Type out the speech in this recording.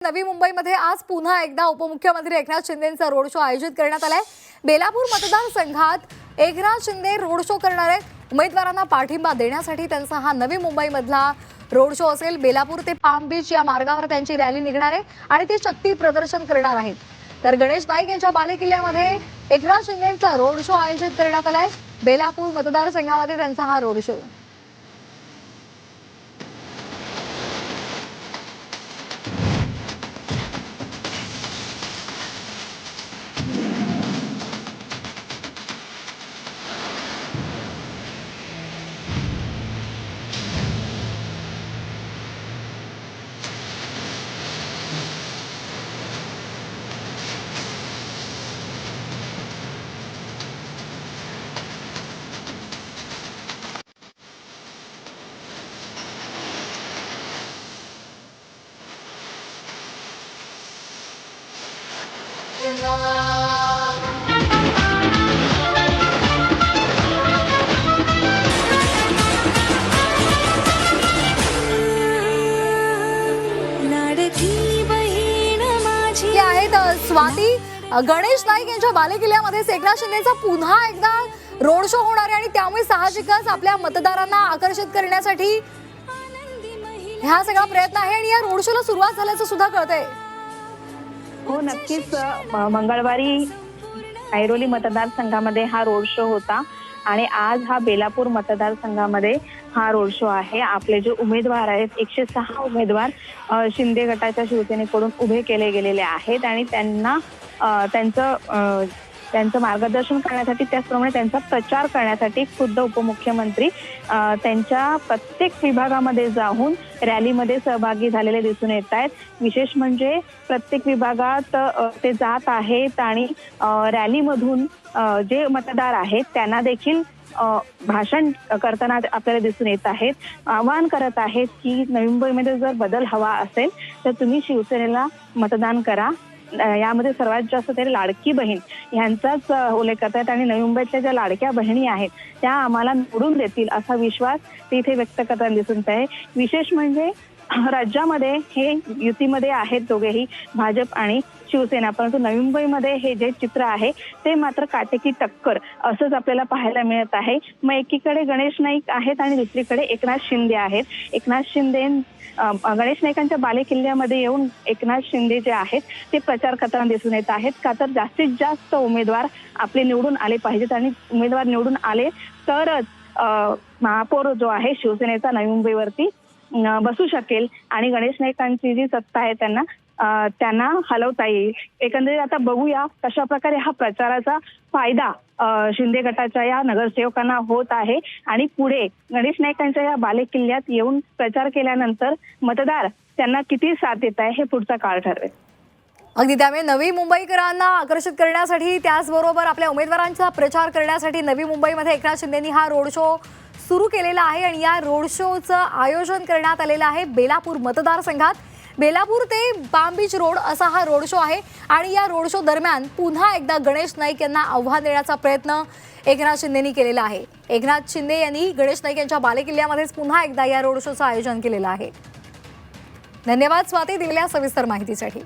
नवी मुंबईमध्ये आज पुन्हा एकदा उपमुख्यमंत्री एकनाथ शिंदेंचा रोड शो आयोजित करण्यात आलाय। बेलापूर मतदारसंघात एकनाथ शिंदे रोड शो करणार आहेत। उमेदवारांना पाठिंबा देण्यासाठी त्यांचा हा नवी मुंबईमधला रोड शो असेल। बेलापूर ते पाम बीच या मार्गावर त्यांची रॅली निघणार आहे आणि ते शक्ती प्रदर्शन करणार आहेत। तर गणेश नाईक यांच्या बालेकिल्ल्यामध्ये एकनाथ शिंदेंचा रोड शो आयोजित करण्यात आलाय। बेलापूर मतदारसंघामध्ये त्यांचा हा रोड शो। स्वाती गणेश नाईक यांच्या बालेकिल्ल्यामध्ये एकनाथ शिंदेचा पुन्हा एकदा रोड शो होणार आहे आणि त्यामुळे साहजिकच आपल्या मतदारांना आकर्षित करण्यासाठी हा सगळा प्रयत्न आहे आणि या रोड शोला सुरुवात झाल्याचं सुद्धा कळतंय। हो, नक्कीच मंगळवारी ऐरोली मतदारसंघामध्ये हा रोड शो होता आणि आज हा बेलापूर मतदारसंघामध्ये हा रोड शो आहे। आपले जे उमेदवार आहेत 106 उमेदवार शिंदे गटाच्या शिवसेनेकडून उभे केले गेलेले आहेत आणि त्यांना त्यांचं मार्गदर्शन करण्यासाठी त्याचप्रमाणे त्यांचा प्रचार करण्यासाठी खुद्द उपमुख्यमंत्री त्यांच्या प्रत्येक विभागामध्ये जाऊन रॅलीमध्ये सहभागी झालेले दिसून येत आहेत। विशेष म्हणजे प्रत्येक विभागात ते जात आहेत आणि रॅलीमधून जे मतदार आहेत त्यांना देखील भाषण करताना आपल्याला दिसून येत आहेत। आवाहन करत आहेत की नवी मुंबईमध्ये जर बदल हवा असेल तर तुम्ही शिवसेनेला मतदान करा। यामध्ये सर्वात जास्त तरी लाडकी बहीण यांचाच उल्लेख करतात आणि नवी मुंबईतल्या ज्या लाडक्या बहिणी आहेत त्या आम्हाला निवडून देतील असा विश्वास ते इथे व्यक्त करताना दिसून येत आहे। विशेष म्हणजे राज्यामध्ये हे युतीमध्ये आहेत दोघेही, भाजप आणि शिवसेना, परंतु नवी मुंबईमध्ये हे जे चित्र आहे ते मात्र काटेकी टक्कर असंच आपल्याला पाहायला मिळत आहे। मग एकीकडे गणेश नाईक आहेत आणि दुसरीकडे एकनाथ शिंदे आहेत। एकनाथ शिंदे गणेश नाईकांच्या बालेकिल्ल्यामध्ये येऊन एकनाथ शिंदे जे आहेत ते प्रचार करताना दिसून येत आहेत का तर जास्तीत जास्त उमेदवार आपले निवडून आले पाहिजेत आणि उमेदवार निवडून आले तरच महापौर जो आहे शिवसेनेचा नवी मुंबईवरती बसू शकेल आणि गणेश नाईकांची जी सत्ता आहे त्यांना हलवता येईल। एकंदरीत आता बघूया कशा प्रकारे हा प्रचाराचा फायदा शिंदे गटाच्या या नगरसेवकांना होत आहे आणि पुढे गणेश नाईकांच्या या बालेकिल्ल्यात येऊन प्रचार केल्यानंतर मतदार त्यांना किती साथ देत आहे हे पुढचा काळ ठरवेल। अगदी त्यामुळे नवी मुंबईकरांना आकर्षित करण्यासाठी त्याचबरोबर आपल्या उमेदवारांचा प्रचार करण्यासाठी नवी मुंबईमध्ये एकनाथ शिंदेंनी हा रोड शो सुरू केलेला आहे आणि या रोड शोचं आयोजन करण्यात आलेलं आहे बेलापूर मतदारसंघात। बेलापूर ते पाम बीच रोड असा हा रोड शो आहे आणि या रोड शो दरम्यान पुन्हा एकदा गणेश नाईक यांना आव्हान देण्याचा प्रयत्न एकनाथ शिंदेंनी केलेला आहे। एकनाथ शिंदे यांनी गणेश नाईक यांच्या बालेकिल्ल्यामध्येच पुन्हा एकदा या रोड शोचं आयोजन केलेलं आहे। धन्यवाद स्वाती दिलेल्या सविस्तर माहितीसाठी।